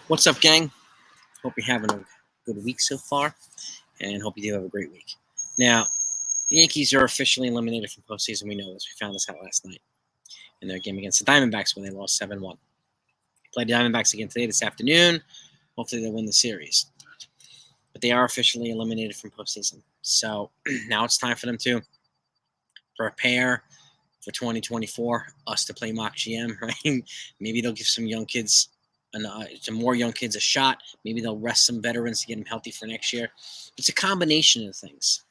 What's up, gang? Hope you're having a good week so far, and hope you do have a great week. Now, the Yankees are officially eliminated from postseason. We know this. We found this out last night in their game against the Diamondbacks when they lost 7-1. Played the Diamondbacks again today, this afternoon. Hopefully they'll win the series. But they are officially eliminated from postseason. So now it's time for them to prepare for 2024, us to play mock GM, right? Maybe they'll give some young kids some more young kids a shot. Maybe they'll rest some veterans to get them healthy for next year. It's a combination of things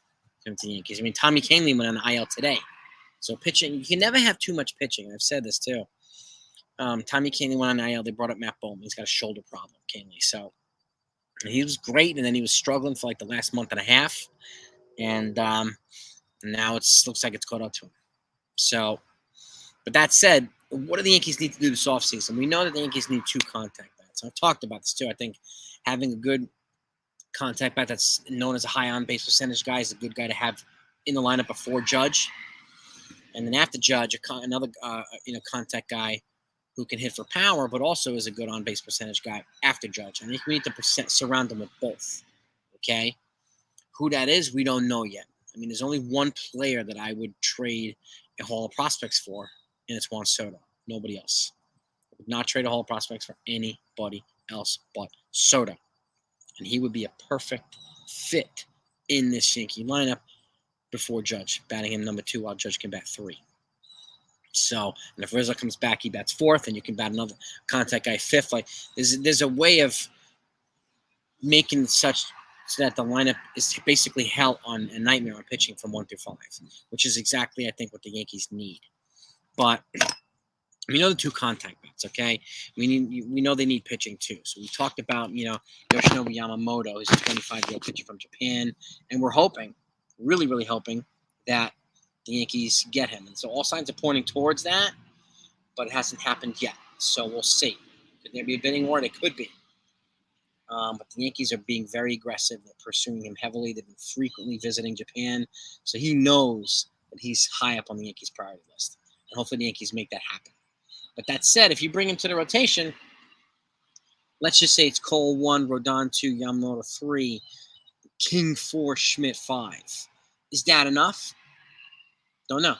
for the Yankees. I mean, Tommy Kahnle went on the IL today. So pitching, you can never have too much pitching. I've said this too. Tommy Kahnle went on the IL. They brought up Matt Bowman. He's got a shoulder problem, Kahnle. So he was great, and then he was struggling for like the last month and a half. And now it looks like it's caught up to him. So, but that said, what do the Yankees need to do this offseason? We know that the Yankees need 2 contact bats. I've talked about this too. I think having a good contact bat that's known as a high on-base percentage guy is a good guy to have in the lineup before Judge. And then after Judge, another contact guy who can hit for power, but also is a good on-base percentage guy after Judge. I think we need to surround them with both. Okay? Who that is, we don't know yet. I mean, there's only one player that I would trade a Hall of Prospects for, and it's Juan Soto. Nobody else. I would not trade a Hall of Prospects for anybody else but Soto. And he would be a perfect fit in this Yankee lineup before Judge, batting him number 2 while Judge can bat 3. So, and if Rizzo comes back, he bats 4th, and you can bat another contact guy 5th. Like, there's a way of making such so that the lineup is basically hell on a nightmare on pitching from 1 through 5, which is exactly, I think, what the Yankees need. But we know the 2 contact bats, okay? We know they need pitching too. So we talked about, Yoshinobu Yamamoto is a 25-year-old pitcher from Japan, and we're hoping, really, really hoping, that the Yankees get him. And so all signs are pointing towards that, but it hasn't happened yet. So we'll see. Could there be a bidding war? It could be. But the Yankees are being very aggressive. They're pursuing him heavily. They've been frequently visiting Japan. So he knows that he's high up on the Yankees' priority list. And hopefully the Yankees make that happen. But that said, if you bring him to the rotation, let's just say it's Cole 1, Rodon 2, Yamamoto 3, King 4, Schmidt 5. Is that enough? Don't know.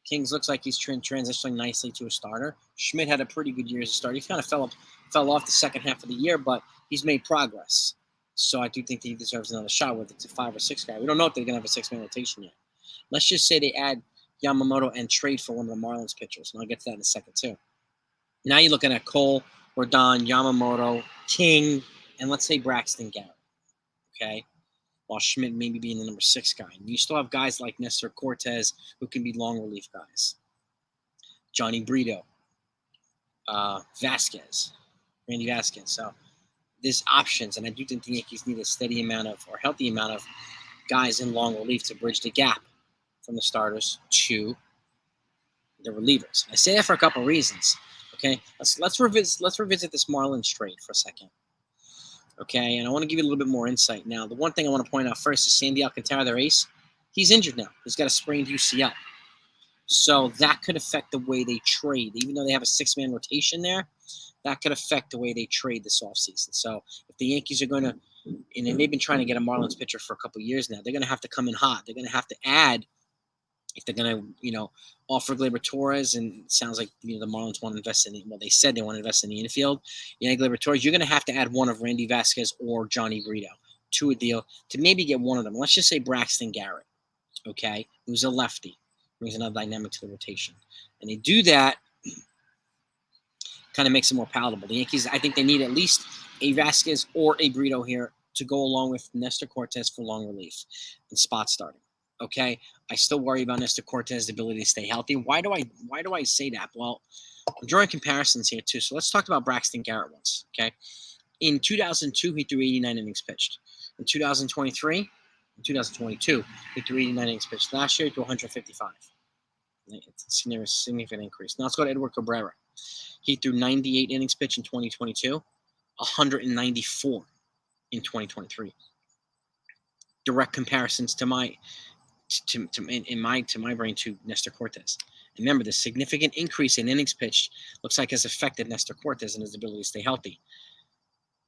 Kings looks like he's transitioning nicely to a starter. Schmidt had a pretty good year as a starter. He kind of fell off the second half of the year, but he's made progress. So I do think that he deserves another shot, whether it's a 5 or 6 guy. We don't know if they're going to have a 6-man rotation yet. Let's just say they add Yamamoto and trade for one of the Marlins pitchers, and I'll get to that in a second too. Now you're looking at Cole, Rodon, Yamamoto, King, and let's say Braxton Garrett, okay? While Schmidt maybe being the number 6 guy. And you still have guys like Nestor Cortes who can be long relief guys. Johnny Brito, Vasquez, Randy Vasquez. So there's options, and I do think the Yankees need a steady amount of, or healthy amount of, guys in long relief to bridge the gap from the starters to the relievers. I say that for a couple of reasons. Okay, let's revisit this Marlins trade for a second. Okay, and I want to give you a little bit more insight. Now, the one thing I want to point out first is Sandy Alcantara, their ace. He's injured now. He's got a sprained UCL. So that could affect the way they trade. Even though they have a 6-man rotation there, that could affect the way they trade this offseason. So if the Yankees are going to, and they've been trying to get a Marlins pitcher for a couple of years now, they're going to have to come in hot. They're going to have to add, if they're going to, offer Gleyber Torres, and it sounds like, the Marlins want to invest in, well, they said they want to invest in the infield. Gleyber Torres, you're going to have to add one of Randy Vasquez or Johnny Brito to a deal to maybe get one of them. Let's just say Braxton Garrett, okay, who's a lefty, brings another dynamic to the rotation. And they do that, kind of makes it more palatable. The Yankees, I think they need at least a Vasquez or a Brito here to go along with Nestor Cortes for long relief and spot starting. Okay, I still worry about Nestor Cortes' ability to stay healthy. Why do I say that? Well, I'm drawing comparisons here too. So let's talk about Braxton Garrett once. Okay, in 2002 he threw 89 innings pitched. In 2022 he threw 89 innings pitched. Last year he threw 155. It's a significant increase. Now let's go to Edward Cabrera. He threw 98 innings pitched in 2022, 194 in 2023. Direct comparisons to my brain to Nestor Cortes. And remember, the significant increase in innings pitched looks like has affected Nestor Cortes and his ability to stay healthy.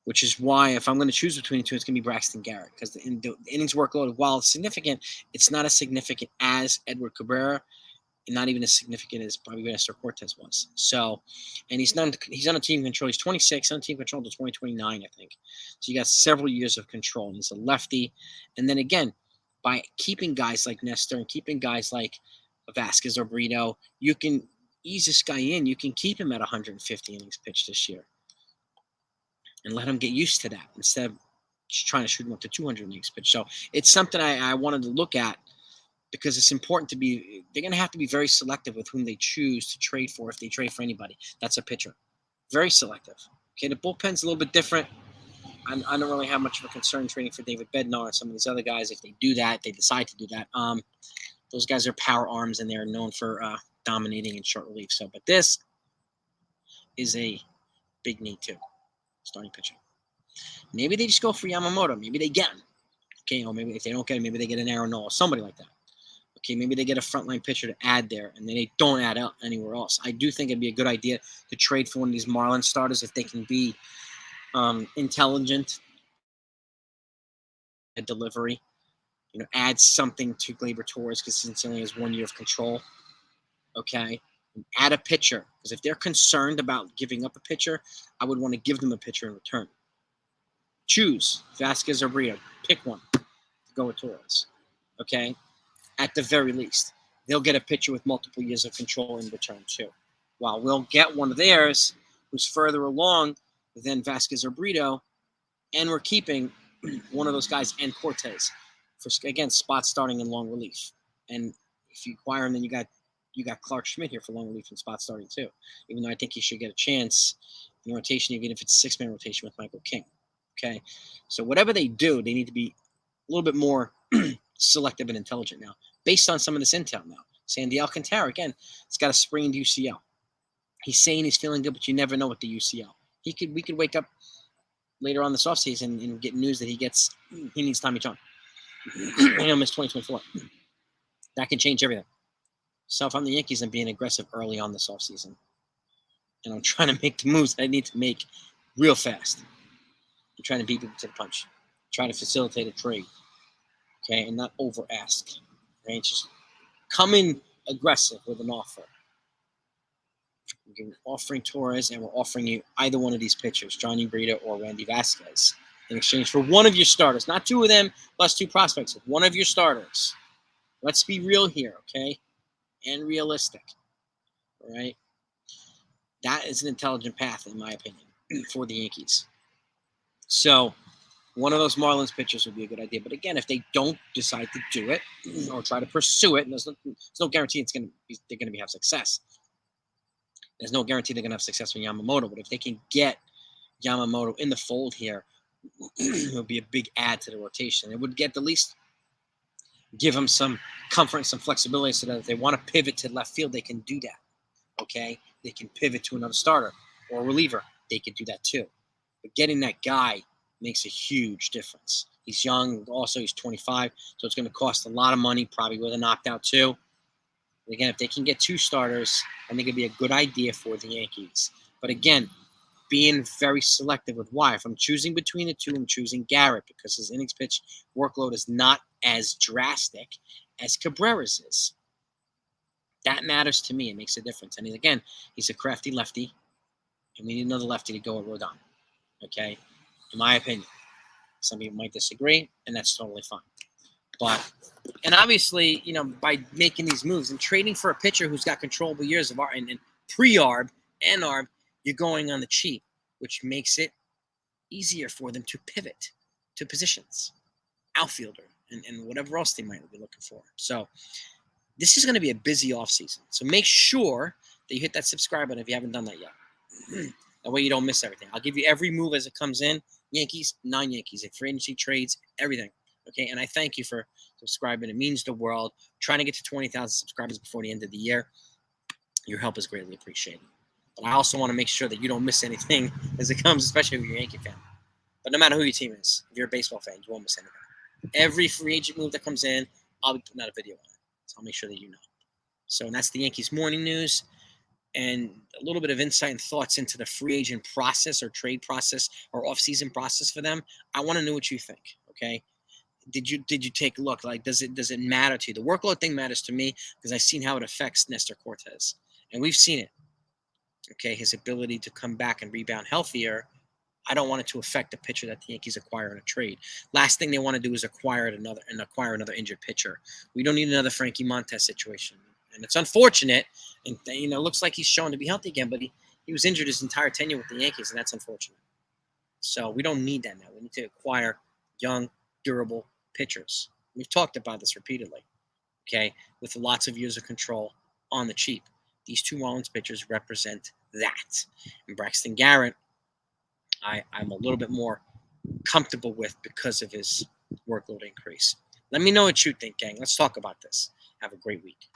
which is why if I'm going to choose between the two, it's going to be Braxton Garrett because the innings workload, while it's significant, it's not as significant as Edward Cabrera, and not even as significant as probably Mr. Cortes was. So, and he's on a team control. He's 26, on team control until 2029, I think. So you got several years of control. And he's a lefty. And then again, by keeping guys like Nestor and keeping guys like Vasquez or Brito, you can ease this guy in. You can keep him at 150 innings pitched this year and let him get used to that instead of just trying to shoot him up to 200 innings pitched. So it's something I wanted to look at, because it's important to be, they're going to have to be very selective with whom they choose to trade for if they trade for anybody. That's a pitcher. Very selective. Okay, the bullpen's a little bit different. I don't really have much of a concern trading for David Bednar and some of these other guys. If they do that, if they decide to do that, those guys are power arms and they're known for dominating in short relief. So, but this is a big need too. Starting pitching. Maybe they just go for Yamamoto. Maybe they get him. Okay, or maybe if they don't get him, maybe they get an Aaron Nola, somebody like that. Okay, maybe they get a frontline pitcher to add there, and then they don't add out anywhere else. I do think it'd be a good idea to trade for one of these Marlins starters if they can be intelligent at delivery. Add something to Gleyber Torres because since he only has 1 year of control. Okay, and add a pitcher, because if they're concerned about giving up a pitcher, I would want to give them a pitcher in return. Choose Vasquez or Brito. Pick one to go with Torres. Okay. At the very least, they'll get a pitcher with multiple years of control in return too. While we'll get one of theirs who's further along than Vasquez or Brito, and we're keeping one of those guys and Cortes for, again, spot starting and long relief. And if you acquire him, then you got Clark Schmidt here for long relief and spot starting too. Even though I think he should get a chance in rotation, even if it's 6-man rotation with Michael King. Okay, so whatever they do, they need to be a little bit more selective and intelligent now, based on some of this intel now. Sandy Alcantara, again, he's got a sprained UCL. He's saying he's feeling good, but you never know with the UCL. We could wake up later on this offseason and get news that he needs Tommy John. He'll miss 2024. That can change everything. So if I'm the Yankees, I'm being aggressive early on this offseason. And I'm trying to make the moves that I need to make real fast. I'm trying to beat people to the punch. Try to facilitate a trade. Okay, and not over ask. Right? Just come in aggressive with an offer. We're offering Torres, and we're offering you either one of these pitchers, Johnny Brito or Randy Vasquez, in exchange for one of your starters. Not two of them plus two prospects. One of your starters. Let's be real here, okay? And realistic. All right? That is an intelligent path, in my opinion, for the Yankees. So one of those Marlins pitchers would be a good idea. But again, if they don't decide to do it or try to pursue it, and there's no guarantee they're going to have success. There's no guarantee they're going to have success with Yamamoto. But if they can get Yamamoto in the fold here, it would be a big add to the rotation. It would at least give them some comfort and some flexibility so that if they want to pivot to left field, they can do that. Okay? They can pivot to another starter or a reliever. They can do that too. But getting that guy makes a huge difference. He's young. Also, he's 25, so it's going to cost a lot of money, probably with an opt-out too. And again, if they can get two starters, I think it'd be a good idea for the Yankees. But again, being very selective with why. If I'm choosing between the two, I'm choosing Garrett because his innings pitch workload is not as drastic as Cabrera's is. That matters to me. It makes a difference. And he's a crafty lefty, and we need another lefty to go with Rodon. Okay? In my opinion. Some people might disagree, and that's totally fine. And obviously, by making these moves and trading for a pitcher who's got controllable years of and pre-ARB and ARB, you're going on the cheap, which makes it easier for them to pivot to positions, outfielder, and whatever else they might be looking for. So this is going to be a busy offseason. So make sure that you hit that subscribe button if you haven't done that yet. That way you don't miss everything. I'll give you every move as it comes in. Yankees, non-Yankees, free agency trades, everything. Okay, and I thank you for subscribing. It means the world. Trying to get to 20,000 subscribers before the end of the year. Your help is greatly appreciated. But I also want to make sure that you don't miss anything as it comes, especially if you're a Yankee fan. But no matter who your team is, if you're a baseball fan, you won't miss anything. Every free agent move that comes in, I'll be putting out a video on it. So I'll make sure that you know. So that's the Yankees morning news. and a little bit of insight and thoughts into the free agent process or trade process or off-season process for them. I want to know what you think. Okay, did you take a look? Like, does it matter to you? The workload thing matters to me because I've seen how it affects Nestor Cortes, and we've seen it. Okay, his ability to come back and rebound healthier. I don't want it to affect the pitcher that the Yankees acquire in a trade. Last thing they want to do is acquire another injured pitcher. We don't need another Frankie Montes situation. And it's unfortunate. And it looks like he's shown to be healthy again, but he was injured his entire tenure with the Yankees, and that's unfortunate. So we don't need that now. We need to acquire young, durable pitchers. We've talked about this repeatedly. Okay, with lots of years of control on the cheap. These two Marlins pitchers represent that. And Braxton Garrett, I'm a little bit more comfortable with because of his workload increase. Let me know what you think, gang. Let's talk about this. Have a great week.